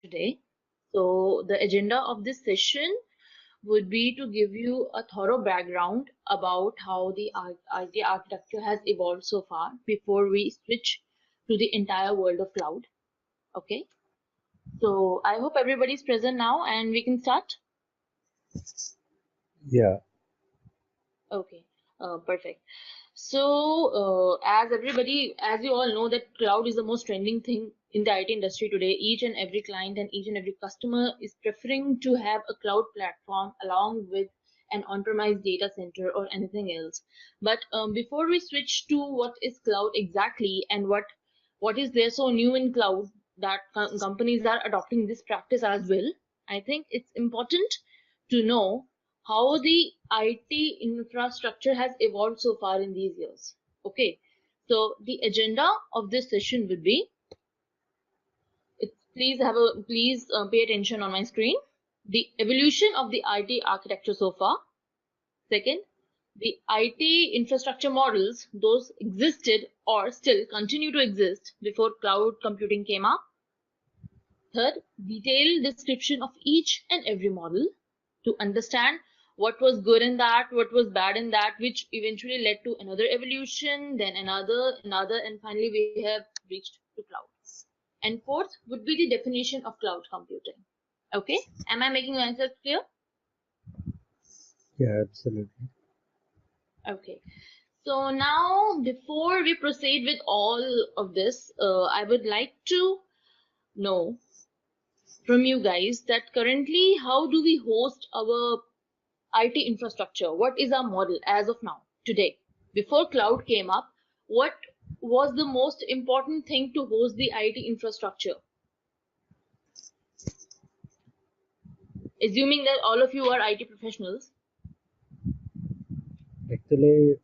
today. So the agenda of this session would be to give you a thorough background about how the IT architecture has evolved so far before we switch to the entire world of cloud. Okay, so I hope everybody's present now and we can start. Yeah, Okay, perfect. So, as you all know, that cloud is the most trending thing in the IT industry today. Each and every client and each and every customer is preferring to have a cloud platform along with an on-premise data center or anything else. But before we switch to what is cloud exactly and what is there so new in cloud that companies are adopting this practice as well, I think it's important to know how the IT infrastructure has evolved so far in these years. Okay, so the agenda of this session would be, please pay attention on my screen. The evolution of the IT architecture so far. Second, the IT infrastructure models, those existed or still continue to exist before cloud computing came up. Third, detailed description of each and every model to understand what was good in that, what was bad in that, which eventually led to another evolution, then another, and finally we have reached to cloud. And fourth would be the definition of cloud computing. Okay, am I making myself clear? yeah, absolutely. Okay. So now, before we proceed with all of this, I would like to know from you guys that currently how do we host our IT infrastructure? What is our model as of now, today? Before cloud came up, what was the most important thing to host the IT infrastructure? Assuming that all of you are IT professionals. Actually,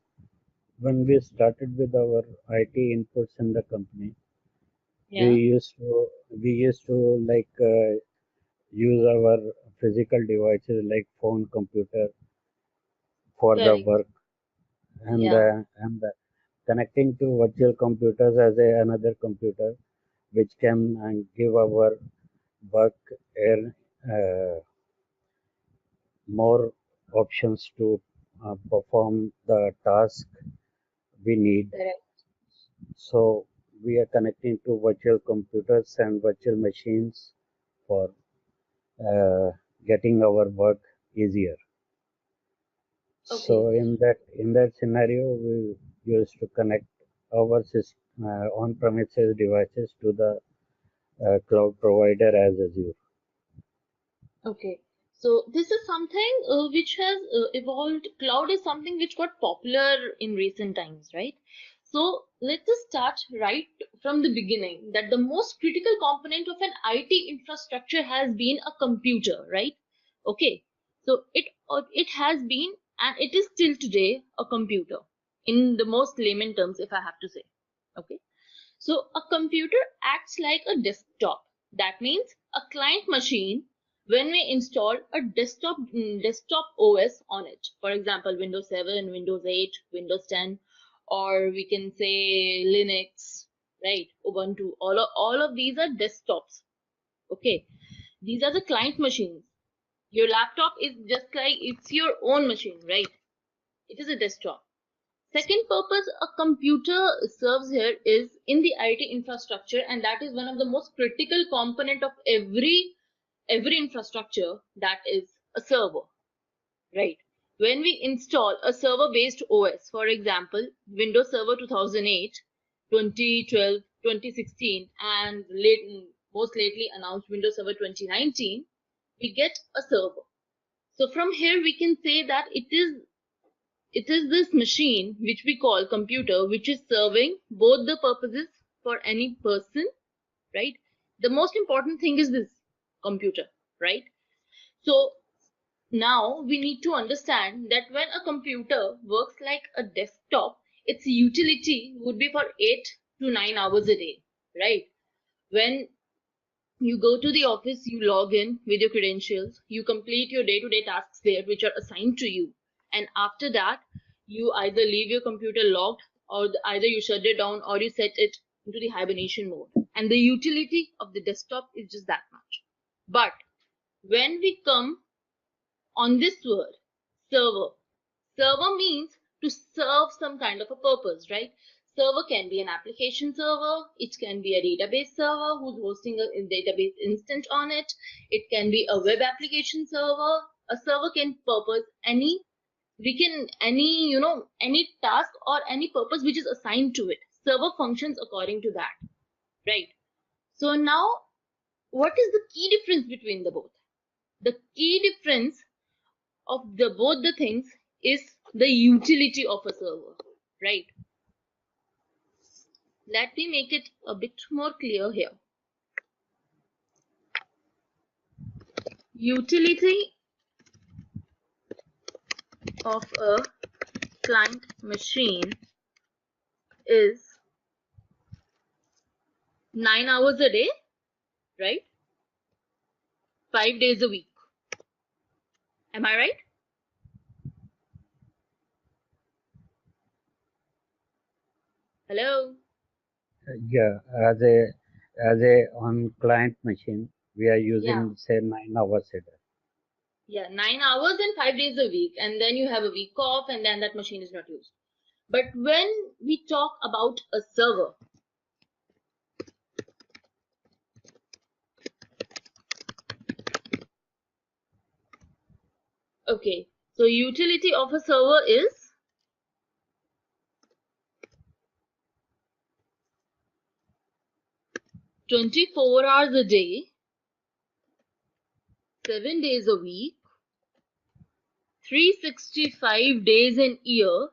when we started with our IT inputs in the company, we Yeah, used to we used to use our physical devices like phone, computer for the correct. work, and Yeah, connecting to virtual computers as another computer, which can give our work uh, more options to perform the task we need. correct. So we are connecting to virtual computers and virtual machines for uh, getting our work easier. Okay. So in that scenario, we used to connect our on-premises devices to the cloud provider as Azure. Okay, so this is something which has evolved. Cloud is something which got popular in recent times, right? So let's just start right from the beginning that the most critical component of an IT infrastructure has been a computer, right? Okay, so it has been and it is still today a computer in the most layman terms, if I have to say. Okay, so a computer acts like a desktop. That means a client machine when we install a desktop OS on it. For example, Windows 7, Windows 8, Windows 10, or we can say Linux, right? Ubuntu. All of these are desktops. Okay. These are the client machines. Your laptop is just like it's your own machine, right? It is a desktop. Second purpose a computer serves here is in the IT infrastructure, and that is one of the most critical component of every infrastructure, that is a server, right? When we install a server based OS, for example, Windows Server 2008, 2012, 2016, and most lately announced Windows Server 2019, we get a server. So from here we can say that it is this machine which we call computer which is serving both the purposes for any person, right? The most important thing is this computer, right? So now we need to understand that when a computer works like a desktop, its utility would be for 8 to 9 hours a day, right? When you go to the office, you log in with your credentials, you complete your day-to-day tasks there, which are assigned to you. And after that, you either leave your computer logged or either you shut it down or you set it into the hibernation mode. And the utility of the desktop is just that much. But when we come on this word, server, server means to serve some kind of a purpose, right? Server can be an application server, it can be a database server who's hosting a database instance on it, it can be a web application server. A server can purpose any, we can any, any task or any purpose which is assigned to it. Server functions according to that, right? So now, what is the key difference between the both? The key difference of the both the things is the utility of a server, right? Let me make it a bit more clear here. Utility of a client machine is 9 hours a day, right? 5 days a week. Am I right? Hello? Yeah, as a on client machine, we are Yeah. using say 9 hours a day. Yeah, 9 hours and 5 days a week, and then you have a week off, and then that machine is not used. But when we talk about a server, okay, so utility of a server is 24 hours a day, 7 days a week, 365 days an year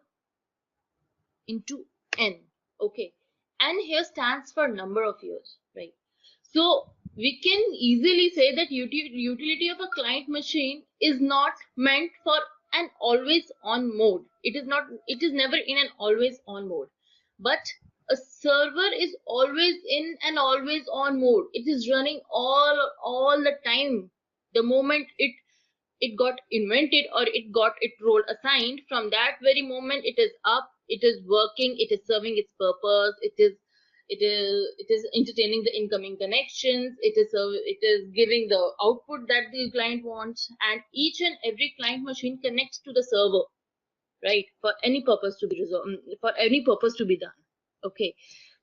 into n. Okay, n here stands for number of years, right? So we can easily say that utility of a client machine is not meant for an always on mode. It is not, it is never in an always on mode, but a server is always in an always on mode. It is running all the time. The moment it got invented or it got its role assigned, from that very moment it is up, it is working, it is serving its purpose, it is entertaining the incoming connections, it is giving the output that the client wants, and each and every client machine connects to the server, right, for any purpose to be resolved, for any purpose to be done. Okay,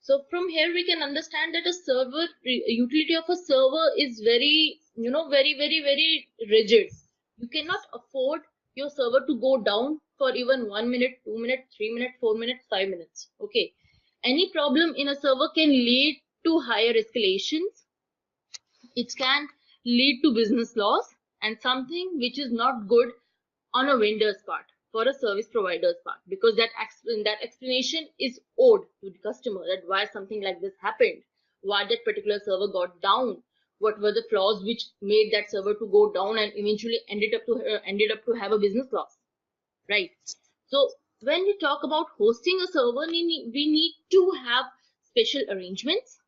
so from here we can understand that a server utility of a server is very, very rigid. You cannot afford your server to go down for even 1 minute, 2 minutes, 3 minutes, 4 minutes, 5 minutes. Okay, any problem in a server can lead to higher escalations, it can lead to business loss, and something which is not good on a vendor's part, for a service provider's part, because that explanation is owed to the customer, that why something like this happened, why that particular server got down, what were the flaws which made that server to go down and eventually ended up to have a business loss, right? So when we talk about hosting a server, we need to have special arrangements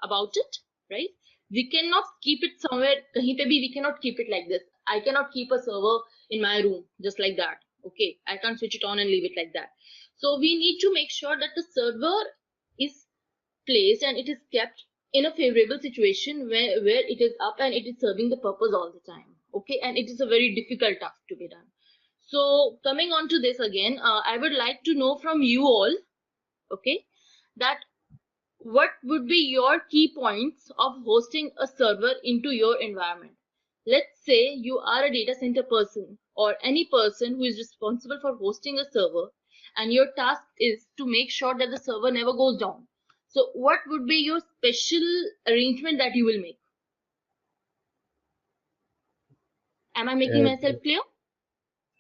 about it, right? We cannot keep it somewhere, kahin pe bhi we cannot keep it like this. I cannot keep a server in my room just like that. Okay, I can't switch it on and leave it like that. So we need to make sure that the server is placed and it is kept in a favorable situation where it is up and it is serving the purpose all the time. Okay, and it is a very difficult task to be done. So coming on to this again, I would like to know from you all, okay, that what would be your key points of hosting a server into your environment? Let's say you are a data center person or any person who is responsible for hosting a server, and your task is to make sure that the server never goes down. So, what would be your special arrangement that you will make? Am I making Uh, myself clear?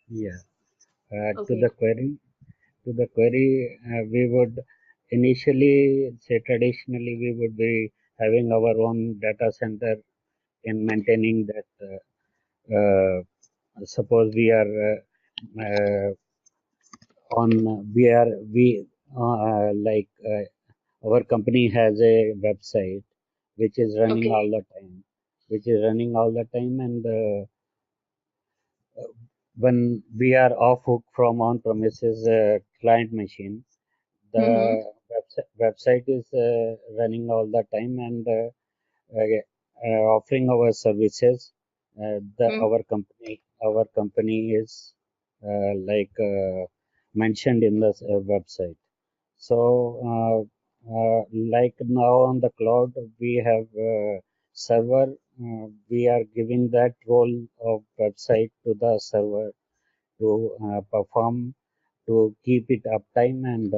yeah, to Okay. the query, we would initially say traditionally we would be having our own data center in maintaining that. Suppose we are on we like our company has a website which is running all Okay. the time, and when we are off hook from on premises client machine, the Mm-hmm. website is running all the time, and offering our services. Hmm. Our company is mentioned in the website. So, like now on the cloud, we have server. We are giving that role of website to the server to perform, to keep it uptime and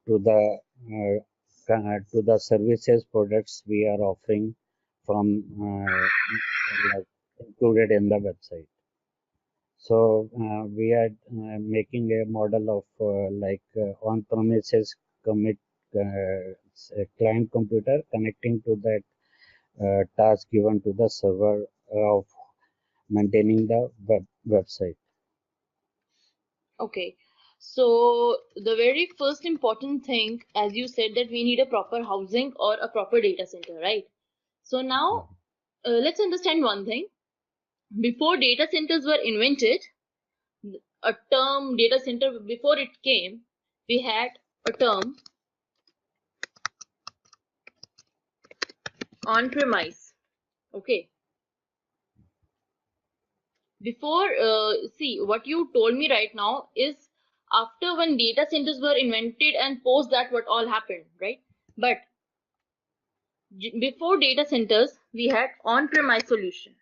to the to the services products we are offering from like included in the website. So we are making a model of on-premises commit client computer connecting to that task given to the server of maintaining the website. Okay. So the very first important thing, as you said, that we need a proper housing or a proper data center, right? So now let's understand one thing. Before data centers were invented, a term data center, before it came, we had a term on premise. Okay. Before, see, what you told me right now is after when data centers were invented and post that what all happened, right? But before data centers, we had on-premise solution.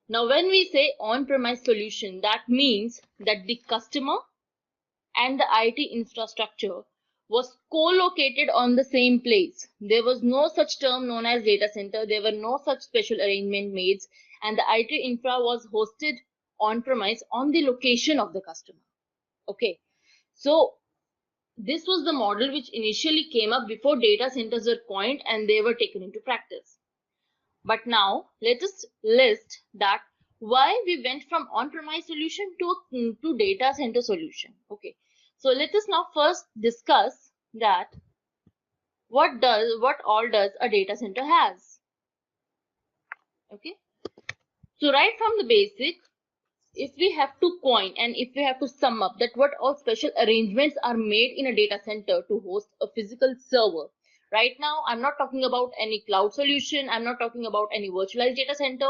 Now, when we say on-premise solution, that means that the customer and the IT infrastructure was co-located on the same place. There was no such term known as data center. There were no such special arrangement made, and the IT infra was hosted on-premise on the location of the customer. Okay, so this was the model which initially came up before data centers were coined and they were taken into practice. But now let us list that why we went from on-premise solution to data center solution. Okay. So let us now first discuss that what all does a data center has. Okay. So right from the basic, if we have to coin and if we have to sum up that what all special arrangements are made in a data center to host a physical server. Right now, I'm not talking about any cloud solution. I'm not talking about any virtualized data center.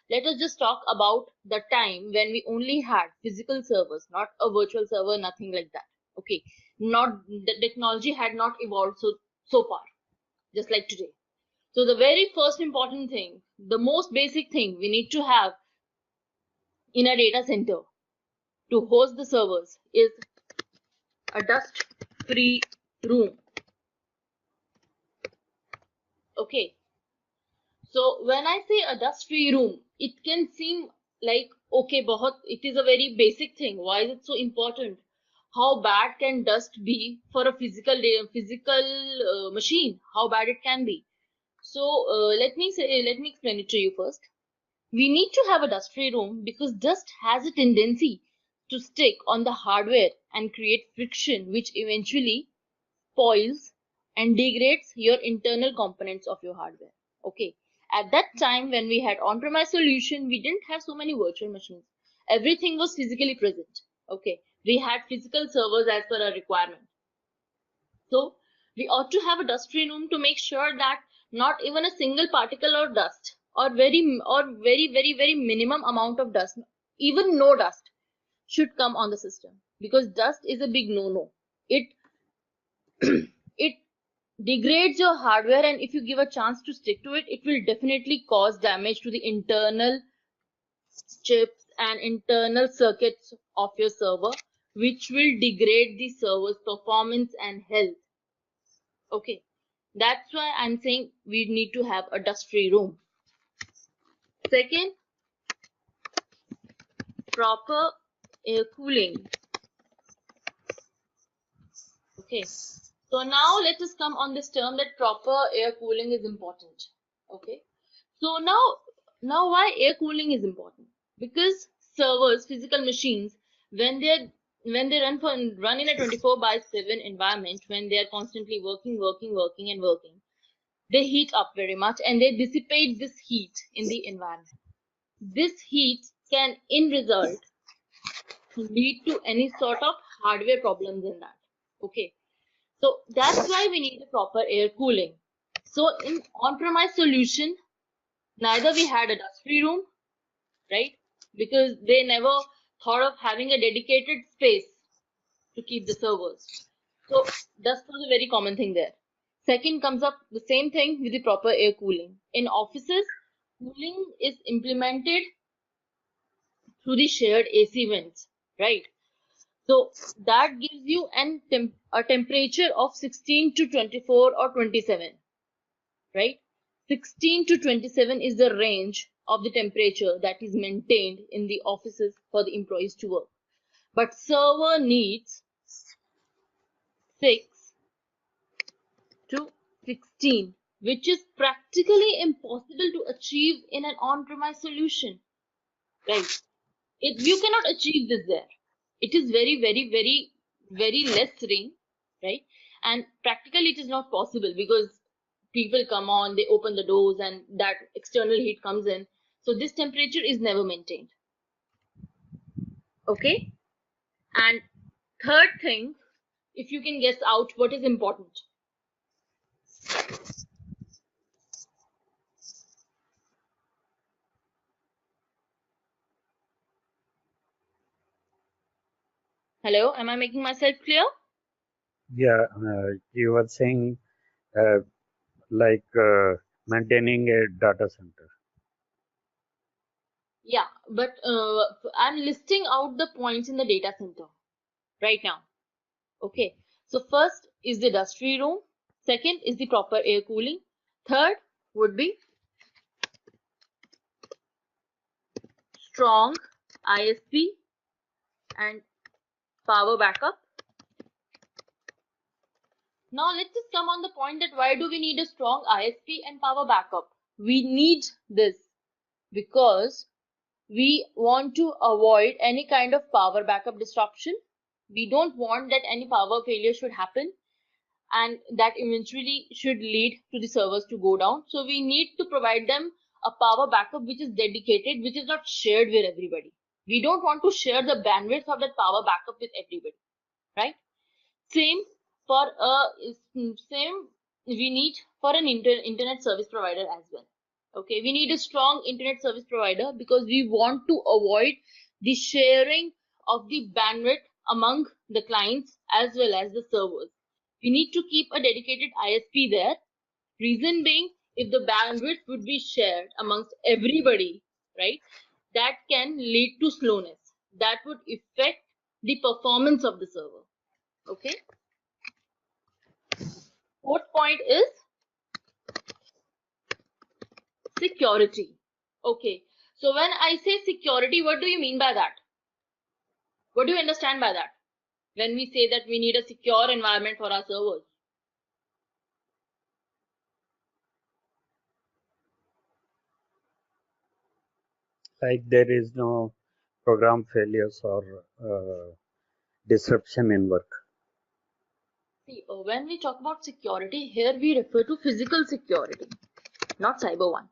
Let us just talk about the time when we only had physical servers, not a virtual server, nothing like that. Okay. Not the technology had not evolved so far, just like today. So the very first important thing, the most basic thing we need to have in a data center to host the servers is a dust free room. Okay, so when I say a dust free room, it can seem like okay, it is a very basic thing. Why is it so important? How bad can dust be for a physical machine? How bad it can be? So let me explain it to you first. We need to have a dust free room because dust has a tendency to stick on the hardware and create friction, which eventually spoils and degrades your internal components of your hardware. Okay. At that time, when we had on-premise solution, we didn't have so many virtual machines. Everything was physically present. Okay. We had physical servers as per our requirement. So we ought to have a dust-free room to make sure that not even a single particle or dust or very minimum amount of dust, even no dust, should come on the system because dust is a big no-no. It it degrades your hardware, and if you give a chance to stick to it, it will definitely cause damage to the internal chips and internal circuits of your server, which will degrade the server's performance and health. Okay, that's why I'm saying we need to have a dust free room. Second, proper air cooling. Okay, so now let us come on this term that proper air cooling is important. Okay, so now why air cooling is important? Because servers, physical machines, when they run in a 24 by 7 environment, when they are constantly working and working, they heat up very much and they dissipate this heat in the environment. This heat can in result lead to any sort of hardware problems in that. Okay, so that's why we need a proper air cooling. So in on-premise solution, neither we had a dust-free room, right? Because they never thought of having a dedicated space to keep the servers. So dust was a very common thing there. Second comes up the same thing with the proper air cooling. In offices, cooling is implemented through the shared AC vents, right? So that gives you a temperature of 16 to 24 or 27, right? 16 to 27 is the range of the temperature that is maintained in the offices for the employees to work. But server needs 6 to 16, which is practically impossible to achieve in an on-premise solution, right? You cannot achieve this there. It is very, very, very, very less range, right? And practically it is not possible because people come on, they open the doors, and that external heat comes in. So this temperature is never maintained. Okay. And third thing, if you can guess out what is important. Hello, am I making myself clear? Yeah, you were saying uh, like maintaining a data center. Yeah, but I'm listing out the points in the data center right now. Okay, so first is the dust-free room. Second is the proper air cooling. Third would be strong ISP and power backup. Now let's just come on the point that why do we need a strong ISP and power backup? We need this because we want to avoid any kind of power backup disruption. We don't want that any power failure should happen and that eventually should lead to the servers to go down. So we need to provide them a power backup which is dedicated, which is not shared with everybody. We don't want to share the bandwidth of that power backup with everybody, right? Same for same we need for an internet service provider as well. Okay, we need a strong internet service provider because we want to avoid the sharing of the bandwidth among the clients as well as the servers. We need to keep a dedicated ISP there. Reason being, if the bandwidth would be shared amongst everybody, right, that can lead to slowness. That would affect the performance of the server. Okay. Fourth point is security. Okay. So when I say security, what do you mean by that? What do you understand by that? When we say that we need a secure environment for our servers. Like there is no program failures or disruption in work. See, when we talk about security, here we refer to physical security, not cyber one.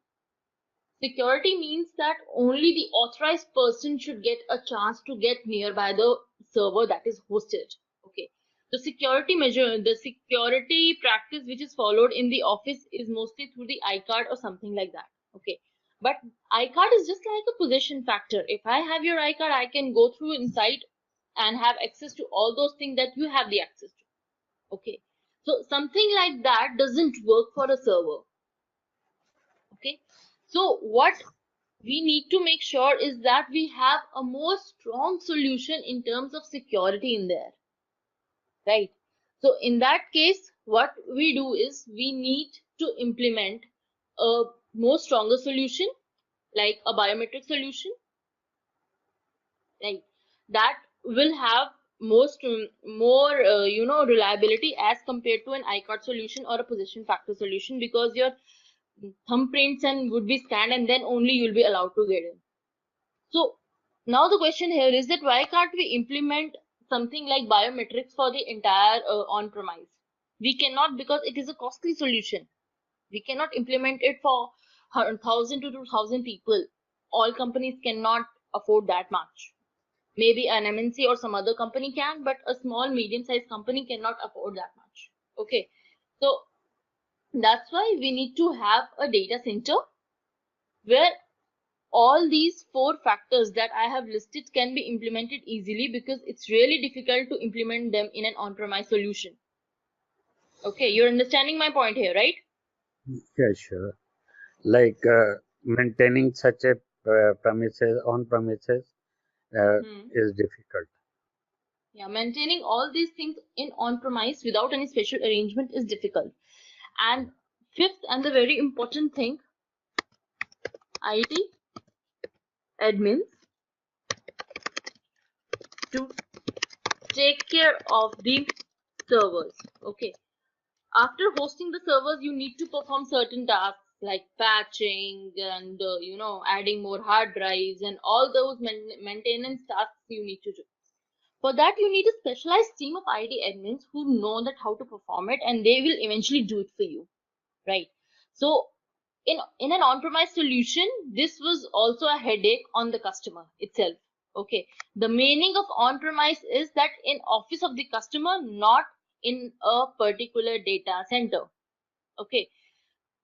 Security means that only the authorized person should get a chance to get nearby the server that is hosted. Okay. The security practice which is followed in the office is mostly through the iCard or something like that. Okay. But iCard is just like a position factor. If I have your iCard, I can go through inside and have access to all those things that you have the access to. Okay. So something like that doesn't work for a server. Okay. So what we need to make sure is that we have a more strong solution in terms of security in there, right? So in that case, what we do is we need to implement a more stronger solution like a biometric solution, right? That will have more reliability as compared to an iCard solution or a position factor solution because your thumbprints and would be scanned and then only you'll be allowed to get in. So now the question here is that why can't we implement something like biometrics for the entire on-premise? We cannot because it is a costly solution. We cannot implement it for 1,000 to 2,000 people. All companies cannot afford that much. Maybe an MNC or some other company can, but a small, medium-sized company cannot afford that much. Okay, so that's why we need to have a data center where all these four factors that I have listed can be implemented easily, because it's really difficult to implement them in an on-premise solution. Okay, you're understanding my point here, right? Yeah, sure. Like maintaining such a premises on premises Hmm. is difficult. Yeah, maintaining all these things in on-premise without any special arrangement is difficult. And fifth, and the very important thing, IT admins to take care of the servers. Okay, after hosting the servers, you need to perform certain tasks like patching and adding more hard drives and all those maintenance tasks you need to do. For that, you need a specialized team of IT admins who know that how to perform it, and they will eventually do it for you, right? So in an on-premise solution, this was also a headache on the customer itself. Okay, the meaning of on-premise is that in office of the customer, not in a particular data center. Okay,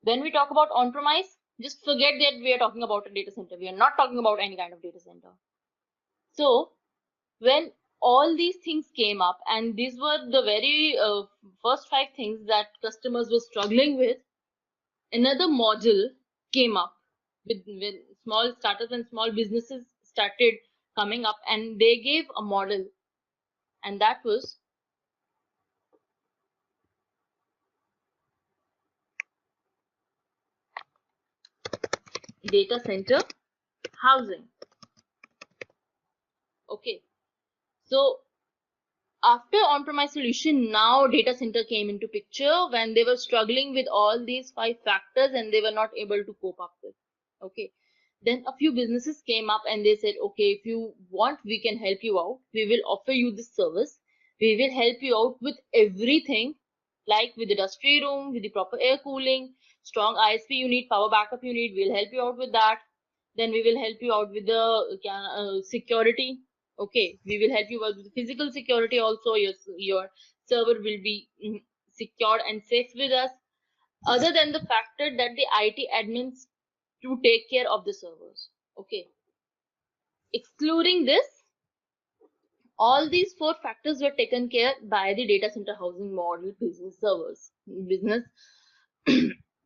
when we talk about on-premise, just forget that we are talking about a data center. We are not talking about any kind of data center. So when all these things came up, and these were the very first five things that customers were struggling with, another model came up with small startups and small businesses started coming up, and they gave a model, and that was data center housing. Okay, so after on-premise solution, now data center came into picture when they were struggling with all these five factors and they were not able to cope up with. Okay, then a few businesses came up and they said, okay, if you want, we can help you out. We will offer you this service. We will help you out with everything, like with the dusty room, with the proper air cooling, strong ISP you need, power backup you need. We'll help you out with that. Then we will help you out with the security. Okay, we will help you out with physical security also. Your server will be secured and safe with us. Other than the factor that the IT admins to take care of the servers. Okay, excluding this, all these four factors were taken care by the data center housing model business servers, business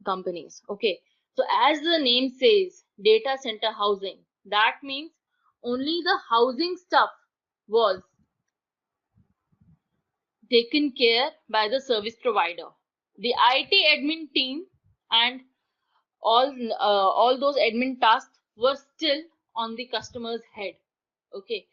companies. Okay, so as the name says, data center housing, that means only the housing stuff was taken care by the service provider. The IT admin team and all those admin tasks were still on the customer's head. Okay,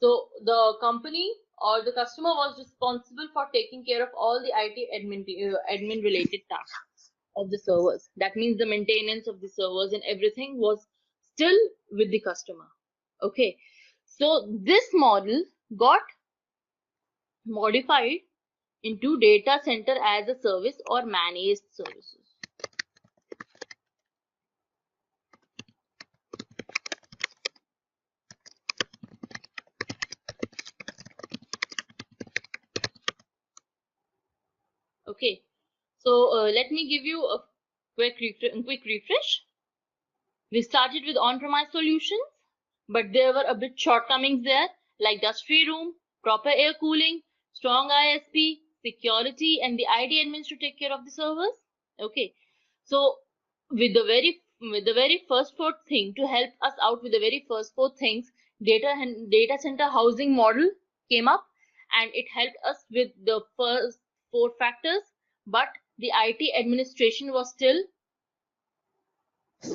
so the company or the customer was responsible for taking care of all the IT admin related tasks of the servers. That means the maintenance of the servers and everything was still with the customer. Okay, so this model got modified into data center as a service or managed services. Okay, so let me give you a quick refresh. We started with on-premise solutions, but there were a bit shortcomings there, like dust-free room, proper air cooling, strong ISP, security, and the ID admins to take care of the servers. Okay, so with the very first four thing to help us out with the very first four things, data center housing model came up, and it helped us with the first four factors, but the IT administration was still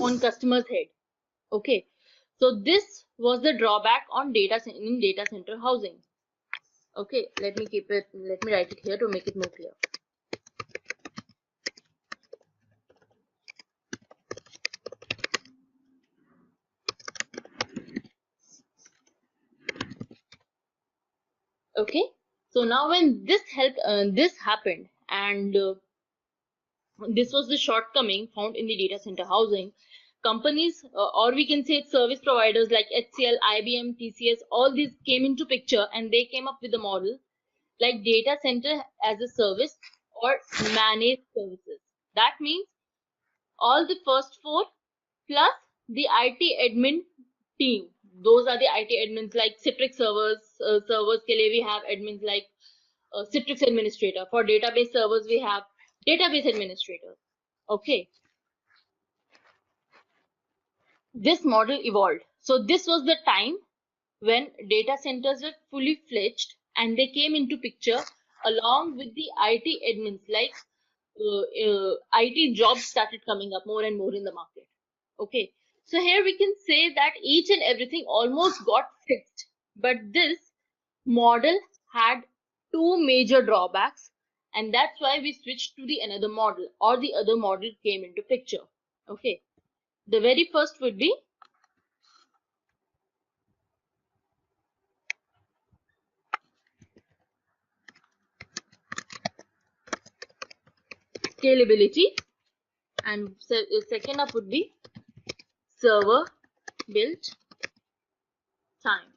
on customer's head. Okay, so this was the drawback on data center housing. Okay, let me write it here to make it more clear. Okay, so now when this happened, and this was the shortcoming found in the data center housing, companies, or we can say service providers like HCL, IBM, TCS, all these came into picture and they came up with a model like data center as a service or managed services. That means all the first four plus the IT admin team. Those are the IT admins like Citrix servers के लिए we have admins like Citrix administrator. For database servers we have database administrator. Okay, this model evolved. So this was the time when data centers were fully fledged and they came into picture along with the IT admins, like IT jobs started coming up more and more in the market. Okay, so here we can say that each and everything almost got fixed, but this model had two major drawbacks, and that's why we switched to the another model, or the other model came into picture. Okay, the very first would be scalability, and second up would be server build time.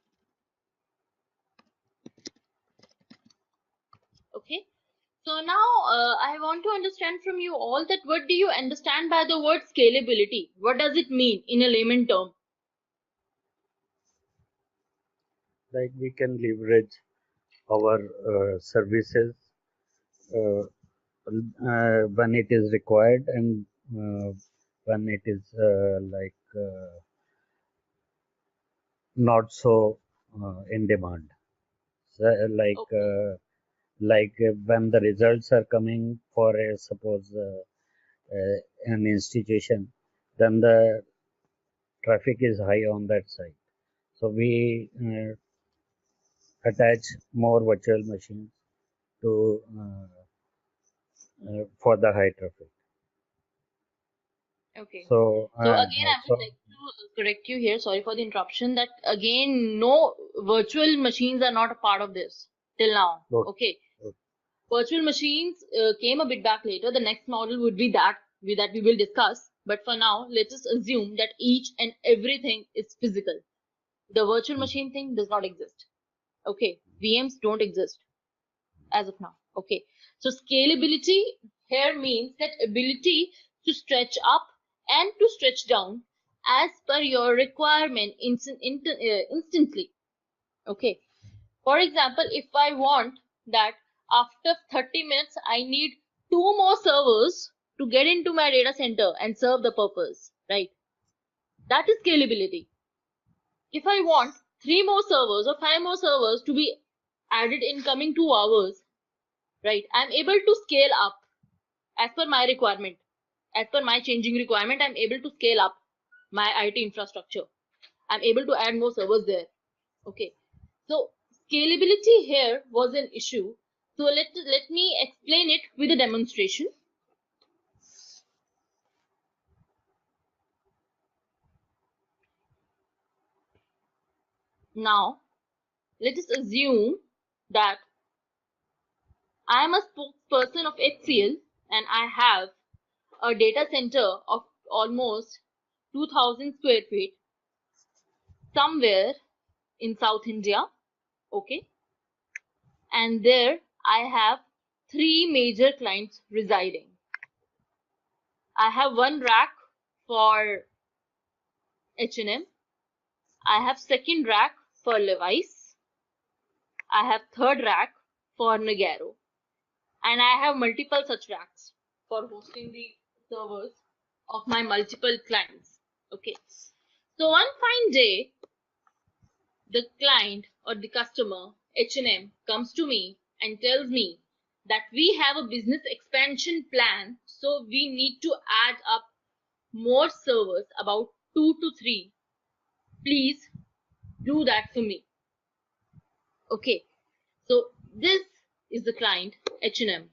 Okay, so now I want to understand from you all that what do you understand by the word scalability? What does it mean in a layman term? Like we can leverage our services uh, when it is required and when it is not so in demand. So, Okay, when the results are coming for a suppose an institution, then the traffic is high on that side. So we attach more virtual machines to for the high traffic. okay. So So again, I would like to correct you here. Sorry for the interruption. That again, no, virtual machines are not a part of this till now. so Okay, virtual machines came a bit back later. The next model would be that we will discuss. But for now, let us assume that each and everything is physical. The virtual machine thing does not exist. Okay, VMs don't exist as of now. Okay, so scalability here means that ability to stretch up and to stretch down as per your requirement instantly. Okay, for example, if I want that after 30 minutes I need two more servers to get into my data center and serve the purpose, right? That is scalability. If I want three more servers or five more servers to be added in coming 2 hours, right, I'm able to scale up as per my requirement. As per my changing requirement, I'm able to scale up my IT infrastructure. I'm able to add more servers there. Okay, so scalability here was an issue. So let me explain it with a demonstration. Now let us assume that I am a spokesperson of HCL and I have a data center of almost 2000 square feet somewhere in South India. Okay, and there I have three major clients residing. I have one rack for H&M. I have second rack for Levi's. I have third rack for Nagaro. And I have multiple such racks for hosting the servers of my multiple clients. Okay. So one fine day, the client or the customer, H&M, comes to me and tells me that we have a business expansion plan, so we need to add up more servers, about 2 to 3. Please do that for me. Okay, so this is the client, H&M.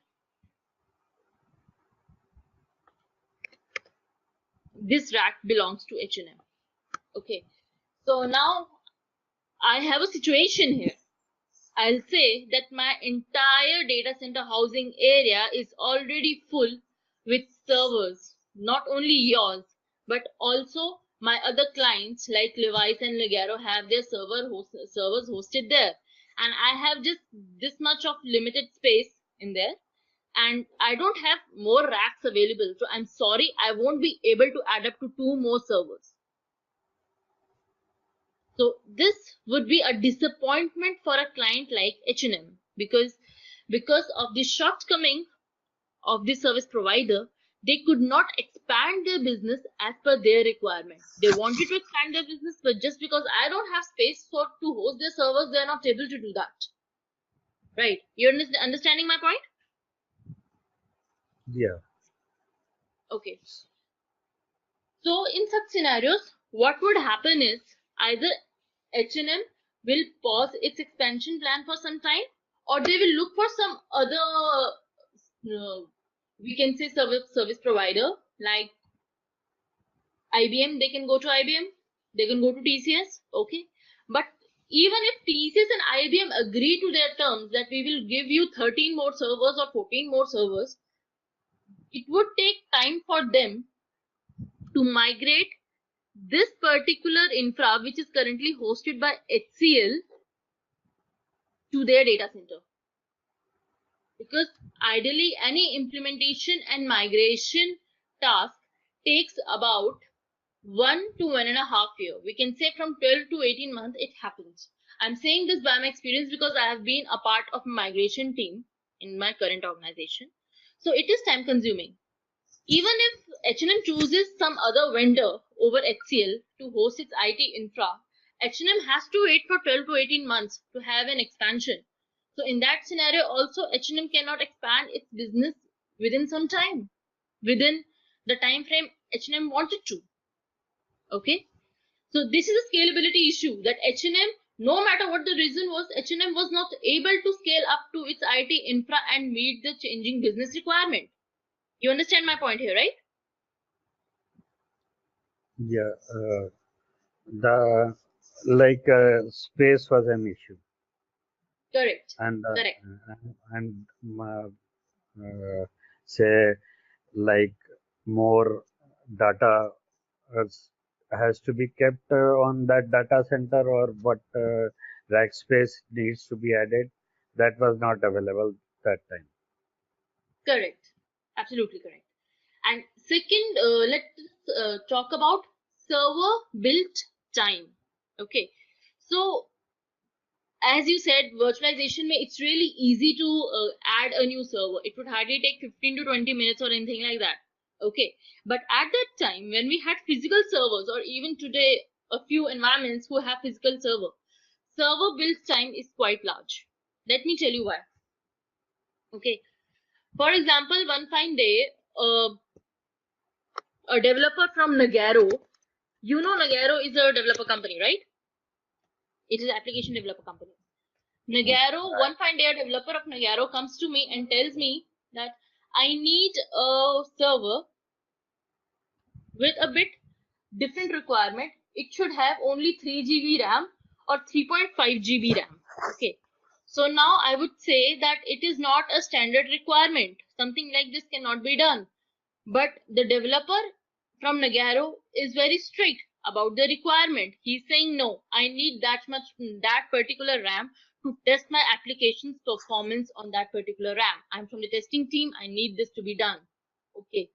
This rack belongs to H&M. Okay, so now I have a situation here. I'll say that my entire data center housing area is already full with servers, not only yours, but also my other clients like Levi's and Ligero have their servers hosted there, and I have just this much of limited space in there, and I don't have more racks available. So I'm sorry, I won't be able to add up to 2 more servers. So this would be a disappointment for a client like H&M, because of the shortcoming of the service provider, they could not expand their business as per their requirement. They wanted to expand their business, but just because I don't have space for to host their servers, they're not able to do that. Right? You're understanding my point? Yeah. Okay. So in such scenarios, what would happen is either H&M will pause its expansion plan for some time, or they will look for some other, we can say, service provider like IBM. They can go to IBM, they can go to TCS, okay. But even if TCS and IBM agree to their terms that we will give you 13 more servers or 14 more servers, it would take time for them to migrate this particular infra, which is currently hosted by HCL, to their data center. Because ideally, any implementation and migration task takes about 1 to 1.5 years. We can say from 12 to 18 months it happens. I'm saying this by my experience because I have been a part of a migration team in my current organization. So it is time consuming. Even if H&M chooses some other vendor over HCL to host its IT infra, H&M has to wait for 12 to 18 months to have an expansion. So in that scenario also, H&M cannot expand its business within some time, within the time frame H&M wanted to. Okay. So this is a scalability issue that H&M, no matter what the reason was, H&M was not able to scale up to its IT infra and meet the changing business requirement. You understand my point here, right? Yeah. The space was an issue, Correct. and Correct. and say like more data has, has to be kept on that data center, or what rack space needs to be added, that was not available that time. Correct. Absolutely correct. And second, let's talk about server built time. Okay. So as you said, virtualization, it's really easy to add a new server. It would hardly take 15 to 20 minutes or anything like that. Okay. But at that time, when we had physical servers, or even today, a few environments who have physical server build time is quite large. Let me tell you why. Okay. For example, one fine day, a developer from Nagaro, you know, Nagaro is a developer company, right? It is an application developer company. Nagaro, one fine day, a developer of Nagaro comes to me and tells me that I need a server with a bit different requirement. It should have only 3 GB RAM or 3.5 GB RAM. Okay. So now I would say that it is not a standard requirement. Something like this cannot be done. But the developer from Nagaro is very strict about the requirement. He's saying, no, I need that particular RAM to test my application's performance on that particular RAM. I'm from the testing team. I need this to be done. Okay.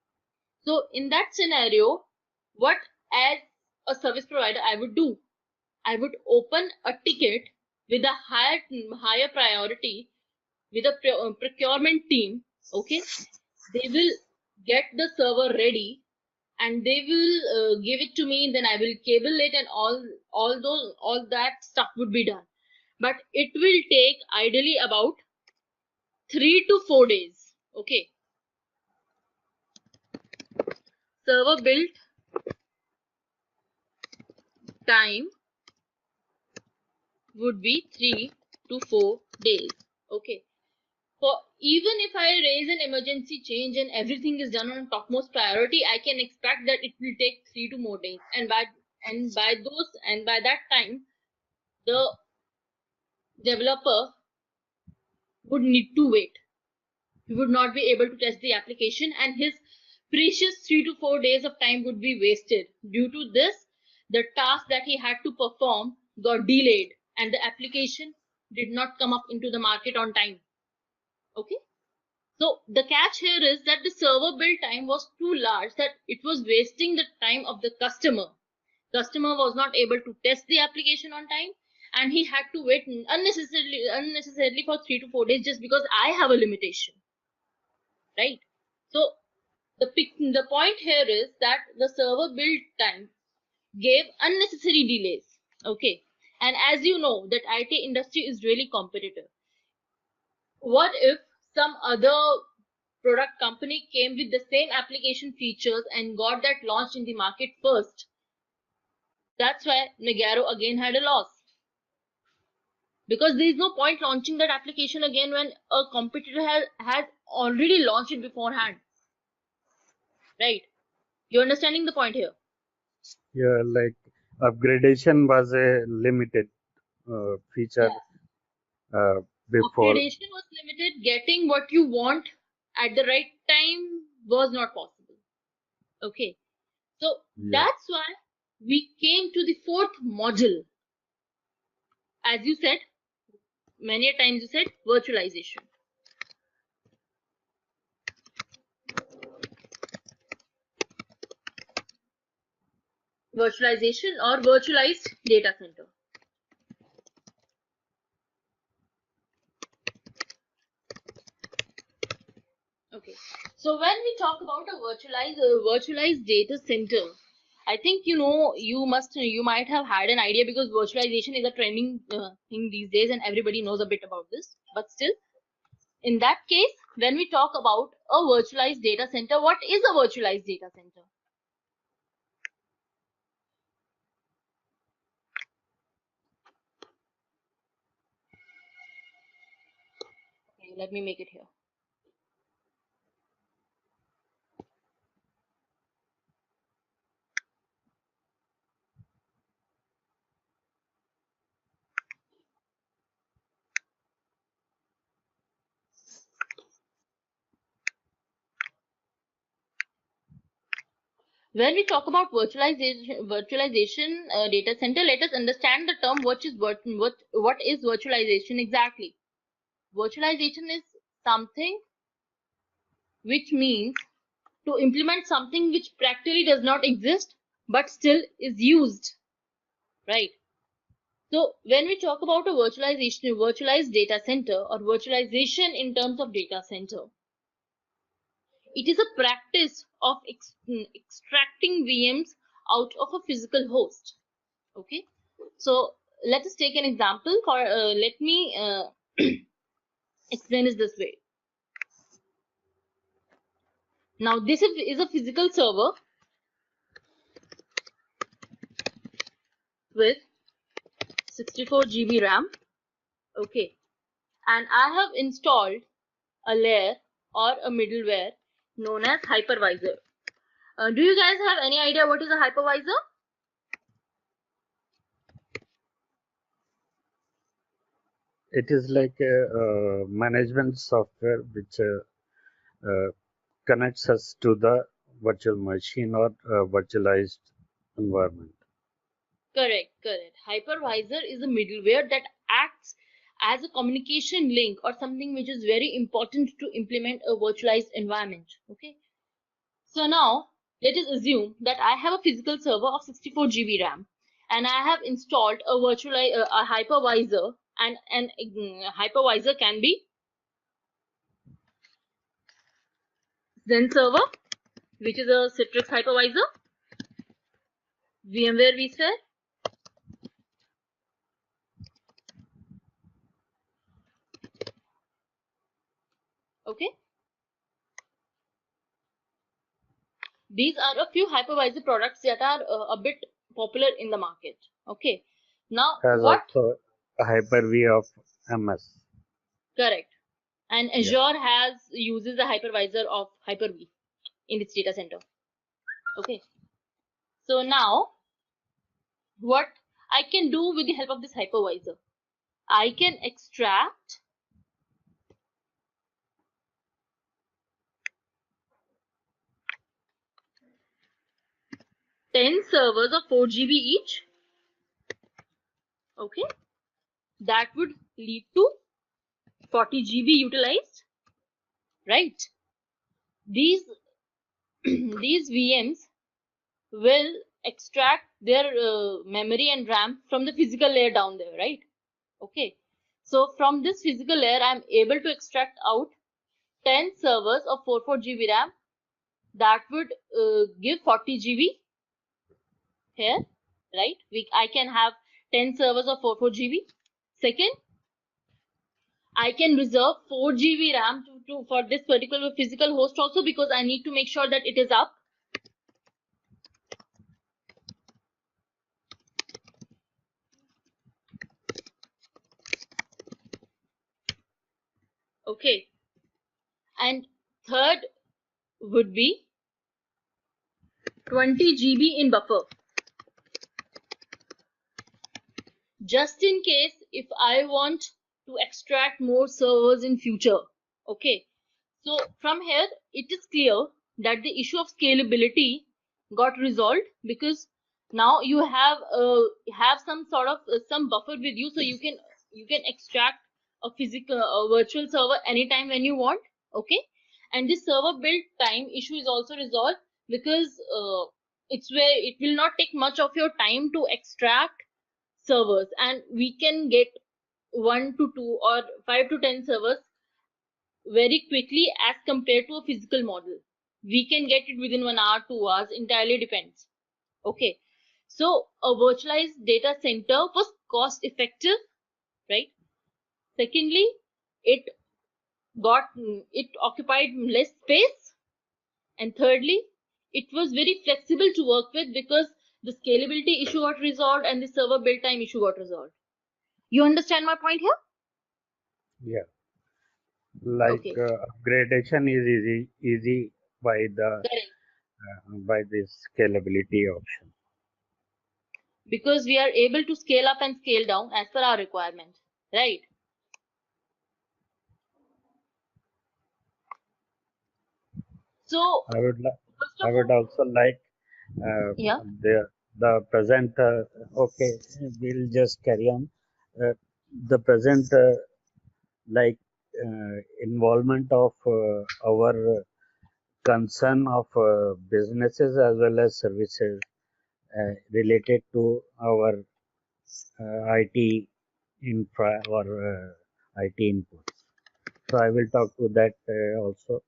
So in that scenario, what as a service provider I would do? I would open a ticket with a higher priority with a procurement team. Okay. They will get the server ready and they will give it to me, then I will cable it, and all that stuff would be done. But it will take ideally about 3 to 4 days. Okay. Server build time would be 3 to 4 days. Okay. For even if I raise an emergency change and everything is done on topmost priority, I can expect that it will take 3 to more days. And by that time, the developer would need to wait. He would not be able to test the application, and his precious 3 to 4 days of time would be wasted. Due to this, the task that he had to perform got delayed and the application did not come up into the market on time. Okay. So the catch here is that the server build time was too large that it was wasting the time of the customer. Customer was not able to test the application on time and he had to wait unnecessarily for 3 to 4 days just because I have a limitation, right? So the point here is that the server build time gave unnecessary delays. Okay. And as you know that IT industry is really competitive. What if some other product company came with the same application features and got that launched in the market first? That's why Nagaro again had a loss. Because there is no point launching that application again when a competitor has already launched it beforehand. Right? You're understanding the point here? Yeah, like upgradation was a limited feature Yeah. uh, before. Upgradation was limited. Getting what you want at the right time was not possible. Okay. So Yeah. that's why we came to the fourth module. As you said, many a times you said virtualization. Virtualization or virtualized data center. Okay. So when we talk about a virtualized data center, I think you might have had an idea because virtualization is a trending thing these days and everybody knows a bit about this. But still, in that case, when we talk about a virtualized data center, what is a virtualized data center? Okay, let me make it here. When we talk about virtualization data center, let us understand the term what is virtualization exactly. Virtualization is something which means to implement something which practically does not exist but still is used, right? So when we talk about a virtualized data center or virtualization in terms of data center, it is a practice of extracting VMs out of a physical host. Okay, so let us take an example. For let me explain it this way. Now this is a physical server with 64 GB RAM. Okay, and I have installed a layer or a middleware known as hypervisor. Do you guys have any idea what is a hypervisor? It is like a management software which connects us to the virtual machine or virtualized environment. Correct, correct. Hypervisor is a middleware that acts as a communication link or something which is very important to implement a virtualized environment. Okay. So now let us assume that I have a physical server of 64 GB RAM and I have installed a hypervisor, and an hypervisor can be Zen server, which is a Citrix hypervisor, VMware vSphere. Okay, these are a few hypervisor products that are a bit popular in the market. Okay, now Has what? also a Hyper-V of MS. Correct. And Yeah. Azure has uses the hypervisor of Hyper-V in its data center. Okay, so now what I can do with the help of this hypervisor, I can extract 10 servers of 4 GB each, okay, that would lead to 40 GB utilized, right? These these VMs will extract their memory and RAM from the physical layer down there, right? Okay, so from this physical layer I'm able to extract out 10 servers of 44 GB RAM. That would give 40 GB here, right? I can have 10 servers of 44 GB. Second, I can reserve 4 GB RAM for this particular physical host also, because I need to make sure that it is up. Okay, and third would be 20 GB in buffer, just in case if I want to extract more servers in future. Okay, so from here it is clear that the issue of scalability got resolved, because now you have some sort of some buffer with you, so you can extract a physical virtual server anytime when you want. Okay, and this server build time issue is also resolved, because it's where it will not take much of your time to extract servers, and we can get 1 to 2 or 5 to 10 servers very quickly as compared to a physical model. We can get it within 1 hour, 2 hours, entirely depends. Okay, so a virtualized data center was cost effective, right? Secondly, it it occupied less space, and thirdly, it was very flexible to work with, because the scalability issue got resolved and the server build time issue got resolved. You understand my point here? Yeah, like Okay, upgradation is easy by the correct. by this scalability option. Because we are able to scale up and scale down as per our requirement, right? So I would first I of would all, also like uh, yeah, the present. Okay, we'll just carry on. Uh, the present involvement of our concern of businesses as well as services related to our IT infra or IT input. So I will talk to that also,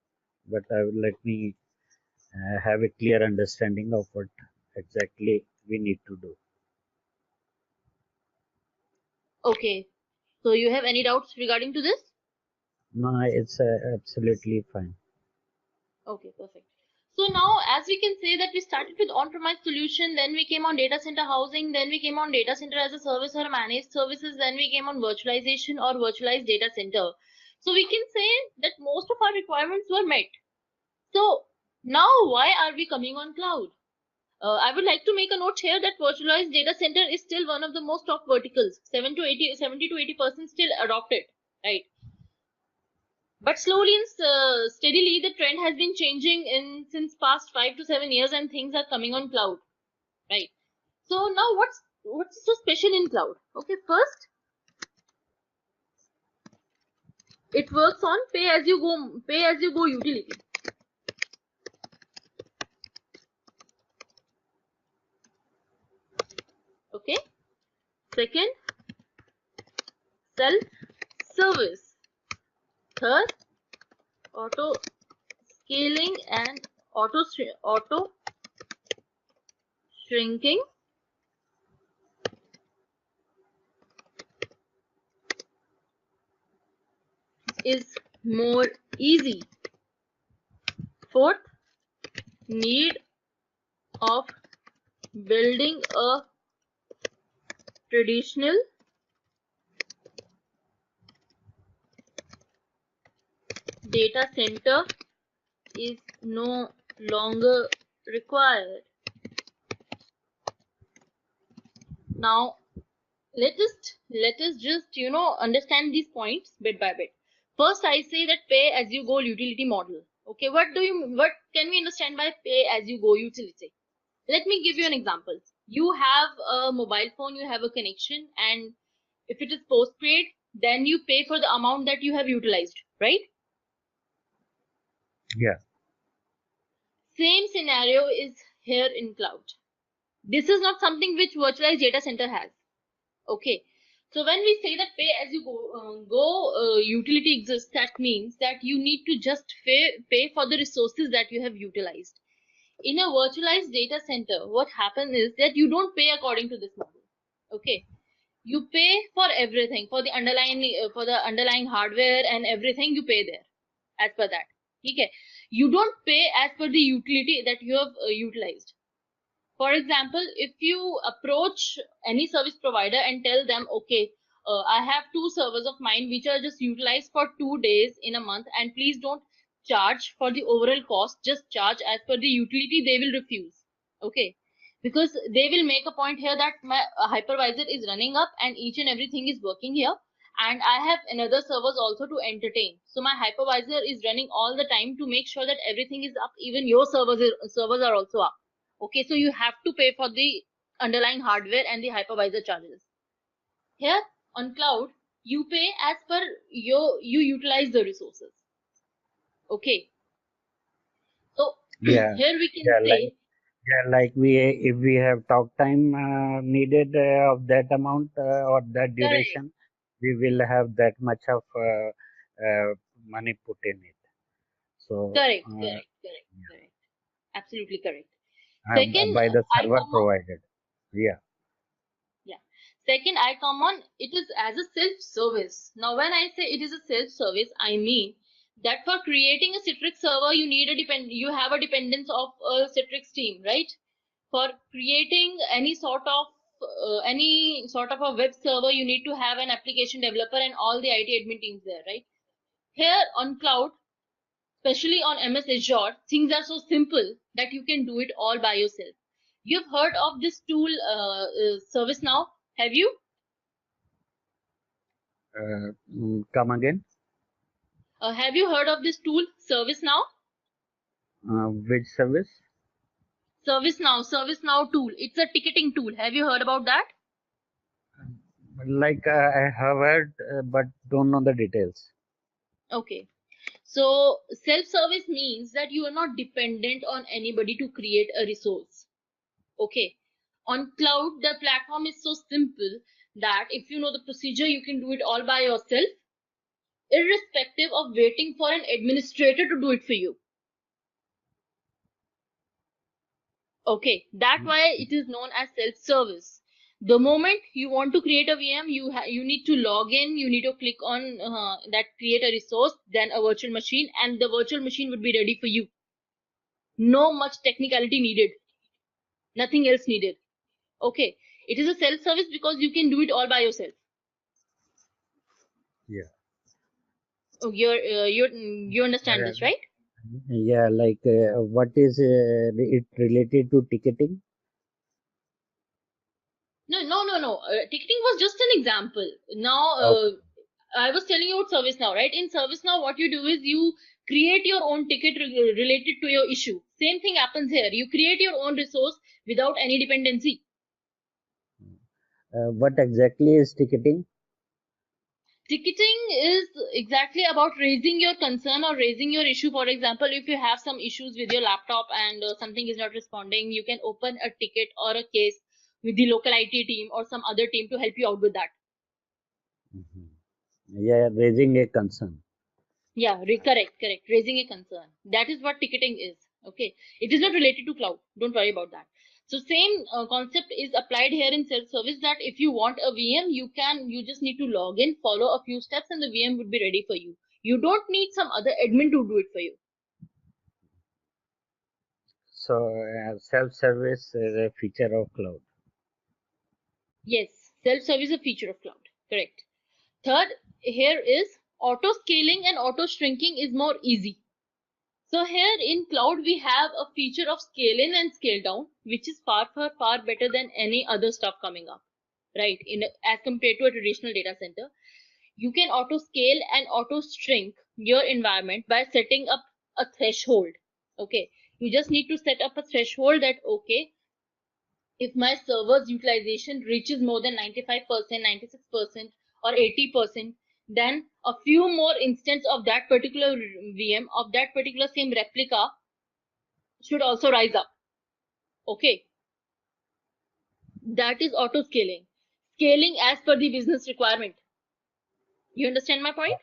but I will let me have a clear understanding of what exactly we need to do. okay. So you have any doubts regarding to this? No, it's absolutely fine. Okay, perfect. So now, as we can say that we started with on-premise solution, then we came on data center housing, then we came on data center as a service or managed services, then we came on virtualization or virtualized data center. So we can say that most of our requirements were met. So now, why are we coming on cloud? I would like to make a note here that virtualized data center is still one of the most top verticals. 70 to 80% still adopt it, right? But slowly and steadily, the trend has been changing in since past 5 to 7 years, and things are coming on cloud, right? So now, what's so special in cloud? Okay, first, it works on pay as you go utility. Okay. Second, self service. Third, auto scaling and auto shrinking is more easy. Fourth, need of building a traditional data center is no longer required. Now let us just understand these points bit by bit. First, I say that pay as you go utility model. Okay, what can we understand by pay as you go utility? Let me give you an example. You have a mobile phone, you have a connection, and if it is postpaid, then you pay for the amount that you have utilized, right? Yeah. Same scenario is here in cloud. This is not something which virtualized data center has. Okay. So when we say that pay as you go utility exists, that means that you need to just pay for the resources that you have utilized. In a virtualized data center, what happens is that you don't pay according to this model. Okay. You pay for everything, for the underlying hardware and everything you pay there as per that. Okay. You don't pay as per the utility that you have utilized. For example, if you approach any service provider and tell them, okay, I have two servers of mine which are just utilized for 2 days in a month, and please don't charge for the overall cost, just charge as per the utility, they will refuse. Okay. Because they will make a point here that my hypervisor is running up and each and everything is working here. And I have another servers also to entertain. So my hypervisor is running all the time to make sure that everything is up. Even your servers are also up. Okay, so you have to pay for the underlying hardware and the hypervisor charges. Here on cloud, you pay as per you utilize the resources. Okay, so Yeah. here we can Yeah. say Like we, if we have talk time needed of that amount or that correct, duration, we will have that much of money put in it. So correct. Absolutely correct. Second, by the I server come on. provided. Yeah. Yeah. Second, I come on. It is as a self-service. Now, when I say it is a self-service, I mean that for creating a Citrix server, you have a dependence of a Citrix team, right? For creating any sort of a web server, you need to have an application developer and all the IT admin teams there, right? Here on cloud, especially on MS Azure, things are so simple that you can do it all by yourself. You've heard of this tool, ServiceNow, have you? Come again. Have you heard of this tool, ServiceNow? Which service? ServiceNow tool. It's a ticketing tool. Have you heard about that? Like I have heard, but don't know the details. Okay. So self-service means that you are not dependent on anybody to create a resource. Okay. On cloud, the platform is so simple that if you know the procedure, you can do it all by yourself, irrespective of waiting for an administrator to do it for you. Okay, that's why it is known as self-service. The moment you want to create a VM, you need to log in. You need to click on that create a resource, then a virtual machine, and the virtual machine would be ready for you. No much technicality needed. Nothing else needed. Okay, it is a self-service because you can do it all by yourself. Yeah. Oh, you understand this, right? Yeah, like what is it related to ticketing? No. Ticketing was just an example. Now, Okay. I was telling you about ServiceNow, right? In ServiceNow, what you do is you create your own ticket related to your issue. Same thing happens here. You create your own resource without any dependency. What exactly is ticketing? Ticketing is exactly about raising your concern or raising your issue. For example, if you have some issues with your laptop and something is not responding, you can open a ticket or a case with the local IT team or some other team to help you out with that. Mhm. Yeah, raising a concern. Yeah, correct. Raising a concern. That is what ticketing is. Okay. It is not related to cloud. Don't worry about that. So same concept is applied here in self-service that if you want a VM, you just need to log in, follow a few steps and the VM would be ready for you. You don't need some other admin to do it for you. So, self-service is a feature of cloud. Yes, self-service is a feature of cloud. Correct. Third, here is auto scaling and auto shrinking is more easy. So here in cloud, we have a feature of scale in and scale down, which is far better than any other stuff coming up, right? As compared to a traditional data center, you can auto scale and auto shrink your environment by setting up a threshold. Okay. You just need to set up a threshold that, okay, If my server's utilization reaches more than 95%, 96%, or 80%, then a few more instances of that particular VM, of that particular same replica, should also rise up. Okay, that is auto scaling. Scaling as per the business requirement. You understand my point?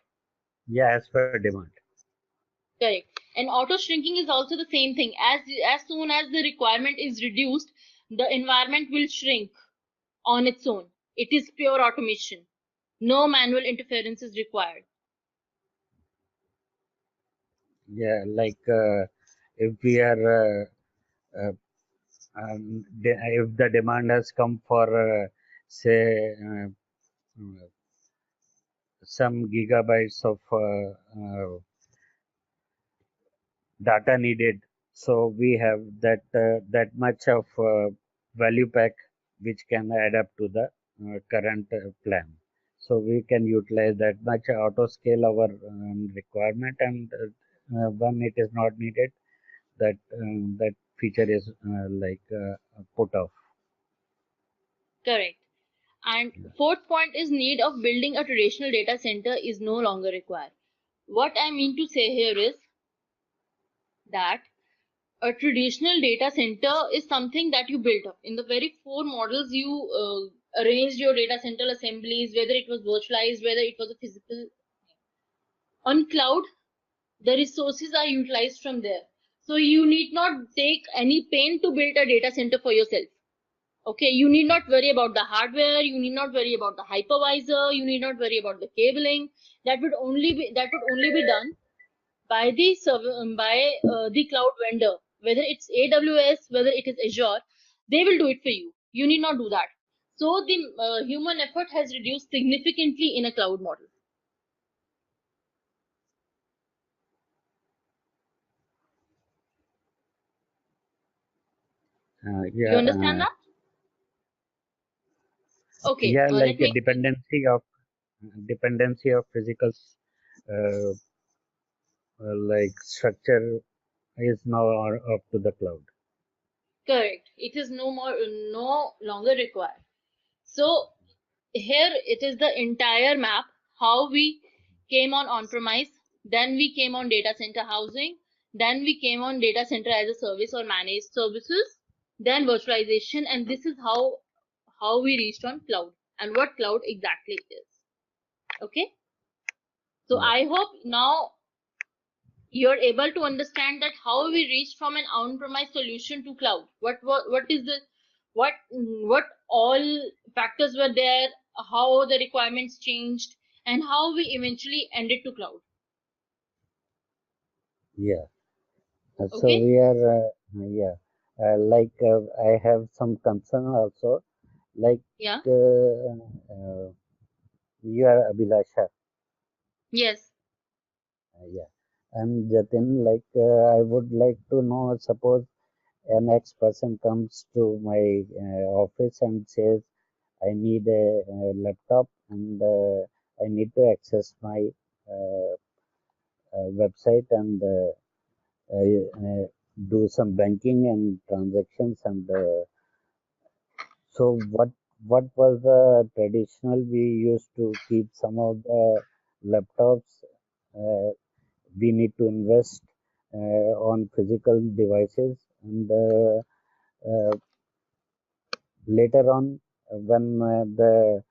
Yeah, as per demand. Correct. And auto shrinking is also the same thing. As soon as the requirement is reduced, the environment will shrink on its own. It is pure automation. No manual interference is required. Yeah, like if we are if the demand has come for say some gigabytes of data needed, so we have that much of value pack which can add up to the current plan. So we can utilize that much auto scale our requirement, and when it is not needed, that feature is put off. Correct. And fourth point is need of building a traditional data center is no longer required. What I mean to say here is that a traditional data center is something that you built up. In the very four models you arranged your data center assemblies, whether it was virtualized, whether it was a physical. On cloud, the resources are utilized from there. So you need not take any pain to build a data center for yourself. Okay, you need not worry about the hardware, you need not worry about the hypervisor, you need not worry about the cabling. That would only be done by the the cloud vendor, whether it's AWS, whether it is Azure. They will do it for you. You need not do that. So the human effort has reduced significantly in a cloud model. You Yeah, understand that? Okay, yeah, like let a me explain. dependency of physical uh, like structure is now up to the cloud. Correct. It is no longer required. So here it is the entire map, how we came on premise, then we came on data center housing, then we came on data center as a service or managed services, then virtualization, and this is how we reached on cloud and what cloud exactly is. Okay, so Yeah, I hope now you're able to understand that how we reached from an on-premise solution to cloud. What is the what all factors were there, how the requirements changed, and how we eventually ended to cloud. yeah. So Okay. we are, yeah, I have some concern also. Like Yeah. you are Abhilasha, Yes. yeah, and Jatin. Like I would like to know. Suppose an ex person comes to my office and says, "I need a laptop and I need to access my uh, website and do some banking and transactions and." So what was the traditional? We used to keep some of the laptops. Uh, we need to invest on physical devices, and later on, when the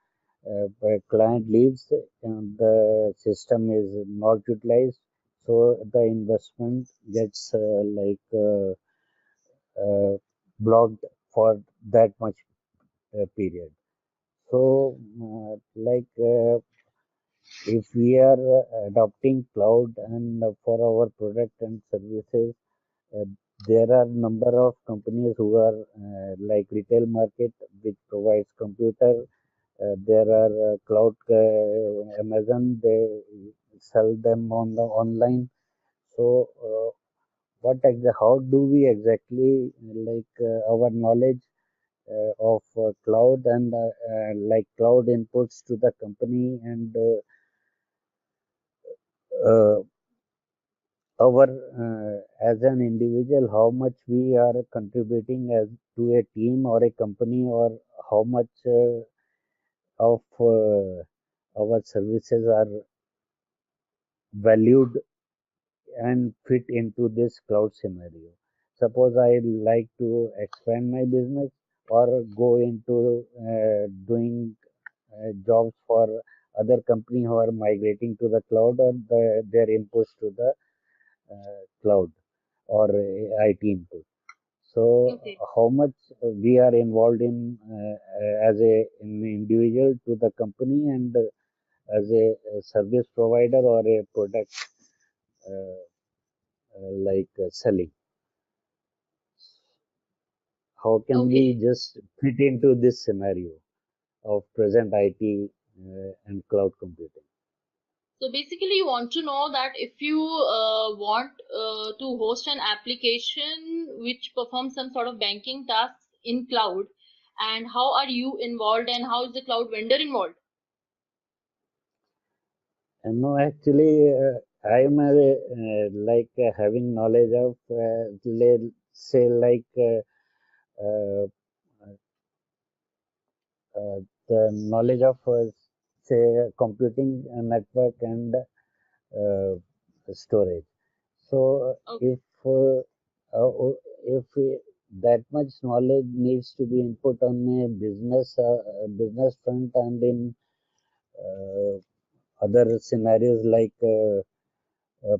client leaves, the system is not utilized, so the investment gets uh, blocked for that much period. So, if we are adopting cloud and for our product and services, uh, there are number of companies who are like retail market which provides computer. There are cloud Amazon. They sell them on the online. So, how do we exactly our knowledge of cloud and cloud inputs to the company and uh, our as an individual, how much we are contributing as to a team or a company, or how much of our services are valued and fit into this cloud scenario. Suppose I like to expand my business or go into doing jobs for other company who are migrating to the cloud, or their inputs to the cloud or IT input. So Okay. how much we are involved in as an individual to the company, and as a service provider or a product uh, like selling. How can we Okay. just fit into this scenario of present IT and cloud computing? So basically, you want to know that if you want to host an application which performs some sort of banking tasks in cloud, and how are you involved and how is the cloud vendor involved? And no, actually, I am like having knowledge of, say, like uh, uh, the knowledge of, say, computing network and storage. So, Okay. if that much knowledge needs to be input on a business front, and in uh, other scenarios like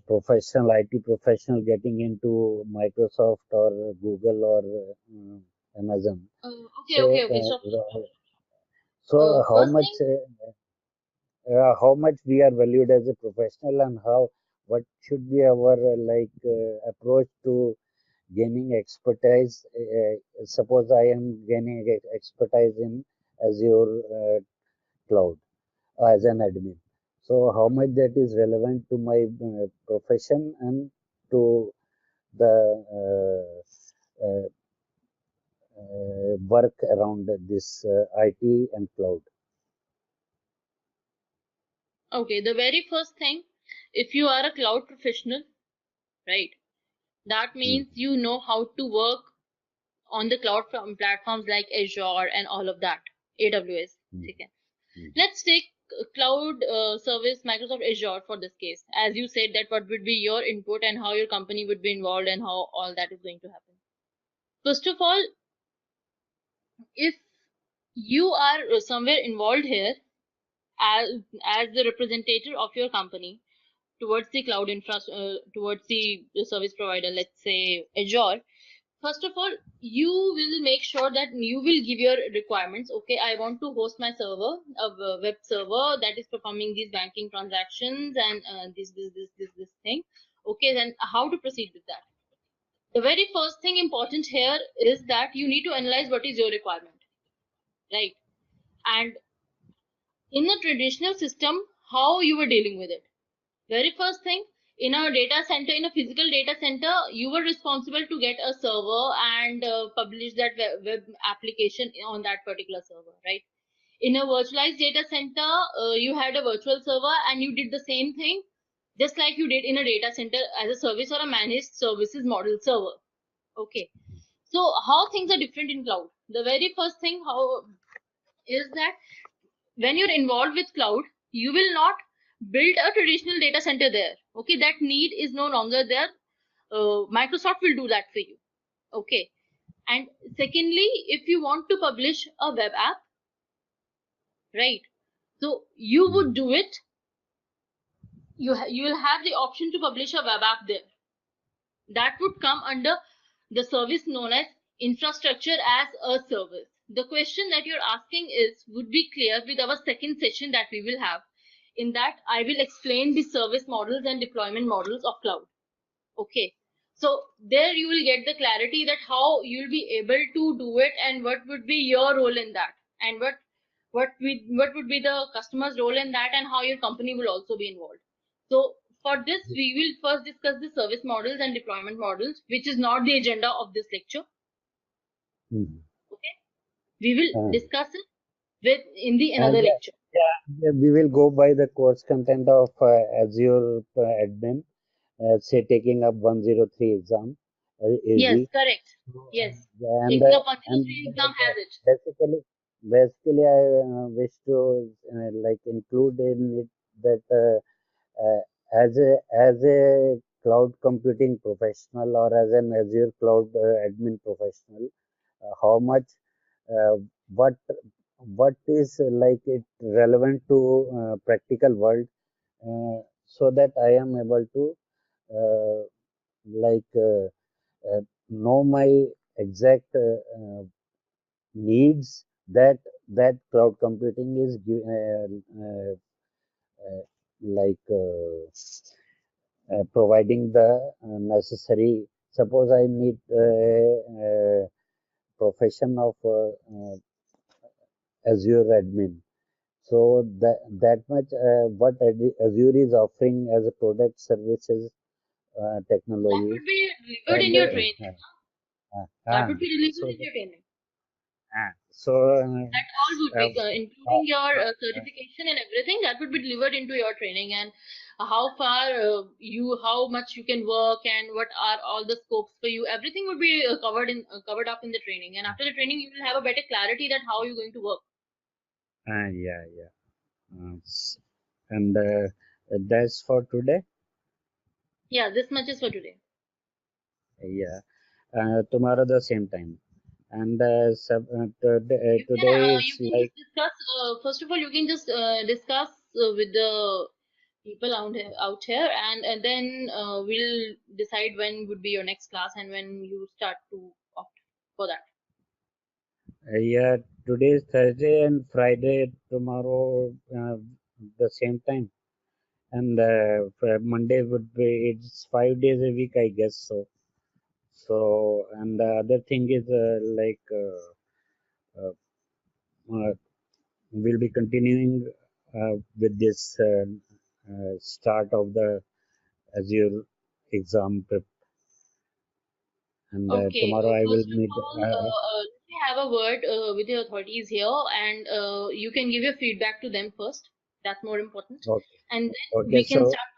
professional IT professional getting into Microsoft or Google or Amazon. Okay. So, Okay. Okay. So how first much thing. we are valued as a professional, and how what should be our approach to gaining expertise. Suppose I am gaining expertise in Azure cloud as an admin. So how much that is relevant to my profession and to the work around this IT and cloud. Okay. The very first thing, if you are a cloud professional, right, that Mm, means you know how to work on the cloud platforms like Azure and all of that, AWS. mm, Okay. mm, Let's take cloud service Microsoft Azure for this case. As you said that what would be your input and how your company would be involved and how all that is going to happen. First of all, if you are somewhere involved here as the representative of your company towards the cloud towards the service provider, let's say Azure. First of all, you will make sure that you will give your requirements. Okay, I want to host my server, a web server that is performing these banking transactions and this thing. Okay, then how to proceed with that? The very first thing important here is that you need to analyze what is your requirement, right? And in a traditional system, how you were dealing with it. Very first thing, in a data center, in a physical data center, you were responsible to get a server and publish that web application on that particular server, right? In a virtualized data center, you had a virtual server and you did the same thing just like you did in a data center as a service or a managed services model server. Okay. So how things are different in cloud? The very first thing how is that when you're involved with cloud, you will not build a traditional data center there. Okay, that need is no longer there. Microsoft will do that for you. Okay, and secondly, if you want to publish a web app, right? So you would mm, do it. You will have the option to publish a web app there. That would come under the service known as infrastructure as a service. The question that you're asking is would be clear with our second session that we will have. In that, I will explain the service models and deployment models of cloud. Okay. So there you will get the clarity that how you'll be able to do it and what would be your role in that, and what would be the customer's role in that, and how your company will also be involved. So for this, we will first discuss the service models and deployment models, which is not the agenda of this lecture. mm. Okay. We will Uh, discuss it with in the and another lecture. yeah, we will go by the course content of Azure admin. say taking up 103 exam, Yes, easy. correct. So, Yes. and Taking up and 103 exam has it. basically I wish to like include in it that as a cloud computing professional or as an Azure cloud admin professional, how much uh, what what is like it relevant to practical world, so that I am able to uh, like know my exact needs that cloud computing is like providing the necessary. Suppose I need profession of Azure admin. So that much what Azure is offering as a product, services, That would technologies, be delivered in and your training. That would be delivered so in your training. so That all would be, uh, including your certification and everything, that would be delivered into your training, and how far how much you can work, and what are all the scopes for you. Everything would be covered up in the training. And after the training, you will have a better clarity that how you're going to work. yeah, yeah. And that's for today. Yeah, this much is for today. Yeah, tomorrow the same time. And You can today is you can like just discuss. First of all, you can just discuss with the people out here, and then we'll decide when would be your next class and when you start to opt for that. yeah, today is Thursday and Friday. Tomorrow the same time. And for Monday would be it's 5 days a week, I guess so. So and the other thing is uh, uh, we'll be continuing with this start of the Azure exam prep, and Okay. tomorrow I will First of meet. all, let me have a word with the authorities here, and you can give your feedback to them first. That's more important. Okay, And then okay. we can So start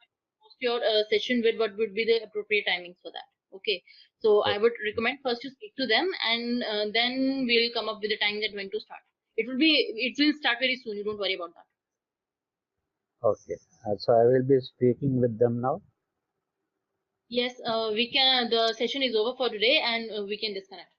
your session with what would be the appropriate timings for that. Okay. So I would recommend first to speak to them, and then we'll come up with a time that when to start. It will start very soon. You don't worry about that. okay, so I will be speaking with them now. Yes, we can. The session is over for today, and we can disconnect.